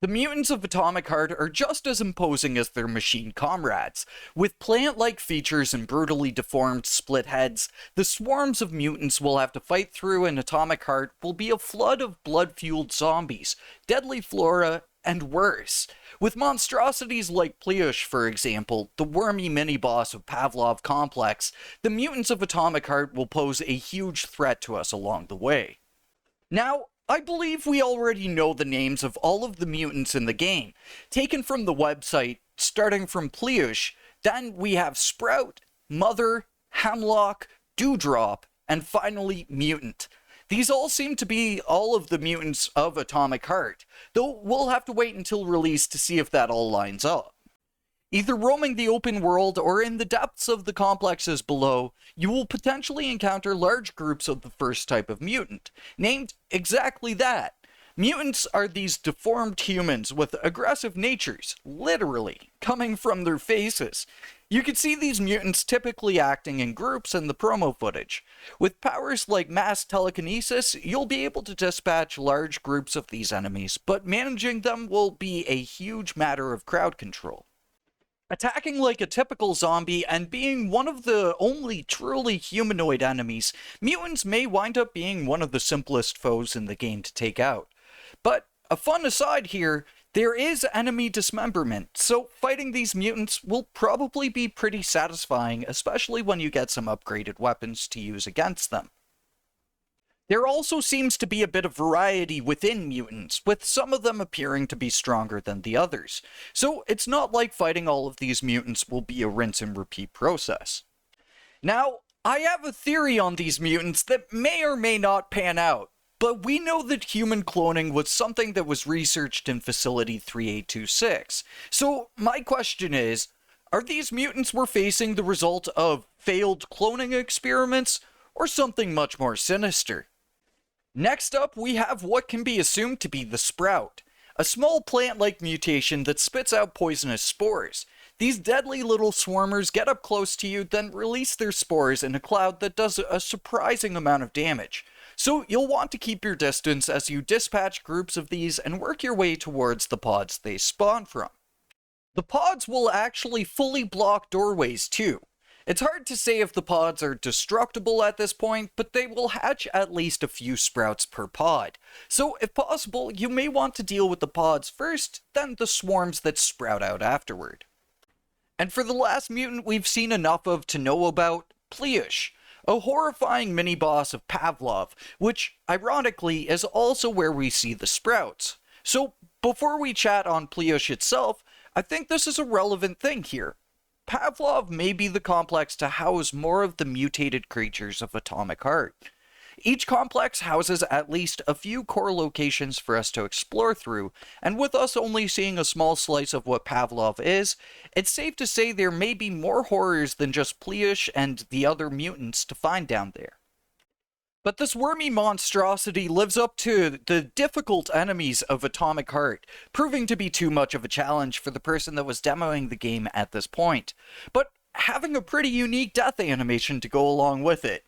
The mutants of Atomic Heart are just as imposing as their machine comrades. With plant-like features and brutally deformed split heads, the swarms of mutants we'll have to fight through in Atomic Heart will be a flood of blood-fueled zombies, deadly flora, and worse. With monstrosities like Pleush, for example, the wormy mini-boss of Pavlov Complex, the mutants of Atomic Heart will pose a huge threat to us along the way. Now, I believe we already know the names of all of the mutants in the game, taken from the website, starting from Pleush, then we have Sprout, Mother, Hemlock, Dewdrop, and finally Mutant. These all seem to be all of the mutants of Atomic Heart, though we'll have to wait until release to see if that all lines up. Either roaming the open world or in the depths of the complexes below, you will potentially encounter large groups of the first type of mutant, named exactly that. Mutants are these deformed humans with aggressive natures, literally, coming from their faces. You can see these mutants typically acting in groups in the promo footage. With powers like mass telekinesis, you'll be able to dispatch large groups of these enemies, but managing them will be a huge matter of crowd control. Attacking like a typical zombie and being one of the only truly humanoid enemies, mutants may wind up being one of the simplest foes in the game to take out. But a fun aside here, there is enemy dismemberment, so fighting these mutants will probably be pretty satisfying, especially when you get some upgraded weapons to use against them. There also seems to be a bit of variety within mutants, with some of them appearing to be stronger than the others, so it's not like fighting all of these mutants will be a rinse and repeat process. Now, I have a theory on these mutants that may or may not pan out, but we know that human cloning was something that was researched in Facility 3826, so my question is, are these mutants we're facing the result of failed cloning experiments, or something much more sinister? Next up, we have what can be assumed to be the Sprout, a small plant-like mutation that spits out poisonous spores. These deadly little swarmers get up close to you, then release their spores in a cloud that does a surprising amount of damage. So you'll want to keep your distance as you dispatch groups of these and work your way towards the pods they spawn from. The pods will actually fully block doorways too. It's hard to say if the pods are destructible at this point, but they will hatch at least a few sprouts per pod. So if possible, you may want to deal with the pods first, then the swarms that sprout out afterward. And for the last mutant we've seen enough of to know about, Pleush, a horrifying mini-boss of Pavlov, which, ironically, is also where we see the sprouts. So before we chat on Pleush itself, I think this is a relevant thing here. Pavlov may be the complex to house more of the mutated creatures of Atomic Heart. Each complex houses at least a few core locations for us to explore through, and with us only seeing a small slice of what Pavlov is, it's safe to say there may be more horrors than just Pleush and the other mutants to find down there. But this wormy monstrosity lives up to the difficult enemies of Atomic Heart, proving to be too much of a challenge for the person that was demoing the game at this point, but having a pretty unique death animation to go along with it.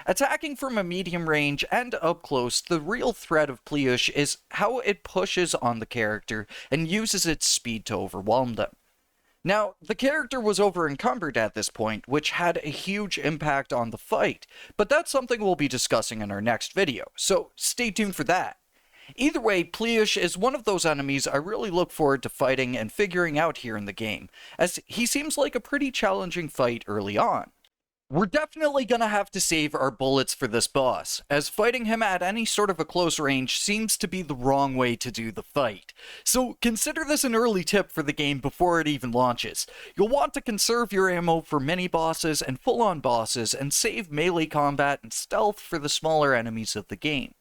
Attacking from a medium range and up close, the real threat of Pleush is how it pushes on the character and uses its speed to overwhelm them. Now, the character was over-encumbered at this point, which had a huge impact on the fight, but that's something we'll be discussing in our next video, so stay tuned for that. Either way, Pleush is one of those enemies I really look forward to fighting and figuring out here in the game, as he seems like a pretty challenging fight early on. We're definitely gonna have to save our bullets for this boss, as fighting him at any sort of a close range seems to be the wrong way to do the fight. So consider this an early tip for the game before it even launches. You'll want to conserve your ammo for mini-bosses and full-on bosses, and save melee combat and stealth for the smaller enemies of the game.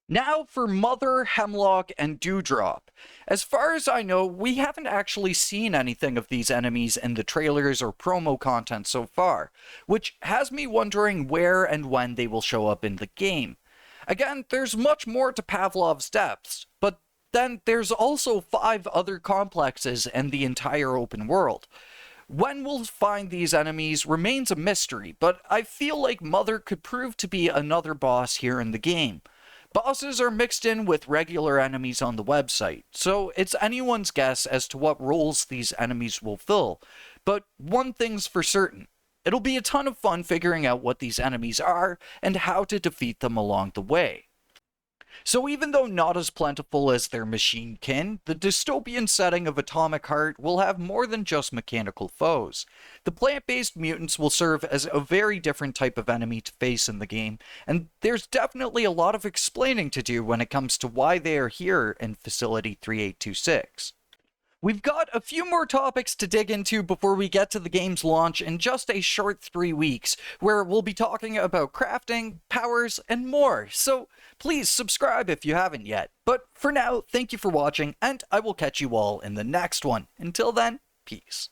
Now for Mother, Hemlock, and Dewdrop. As far as I know, we haven't actually seen anything of these enemies in the trailers or promo content so far, which has me wondering where and when they will show up in the game. Again, there's much more to Pavlov's depths, but then there's also 5 other complexes and the entire open world. When we'll find these enemies remains a mystery, but I feel like Mother could prove to be another boss here in the game. Bosses are mixed in with regular enemies on the website, so it's anyone's guess as to what roles these enemies will fill. But one thing's for certain. It'll be a ton of fun figuring out what these enemies are and how to defeat them along the way. So even though not as plentiful as their machine kin, the dystopian setting of Atomic Heart will have more than just mechanical foes. The plant-based mutants will serve as a very different type of enemy to face in the game, and there's definitely a lot of explaining to do when it comes to why they are here in Facility 3826. We've got a few more topics to dig into before we get to the game's launch in just a short 3 weeks, where we'll be talking about crafting, powers, and more, so please subscribe if you haven't yet. But for now, thank you for watching, and I will catch you all in the next one. Until then, peace.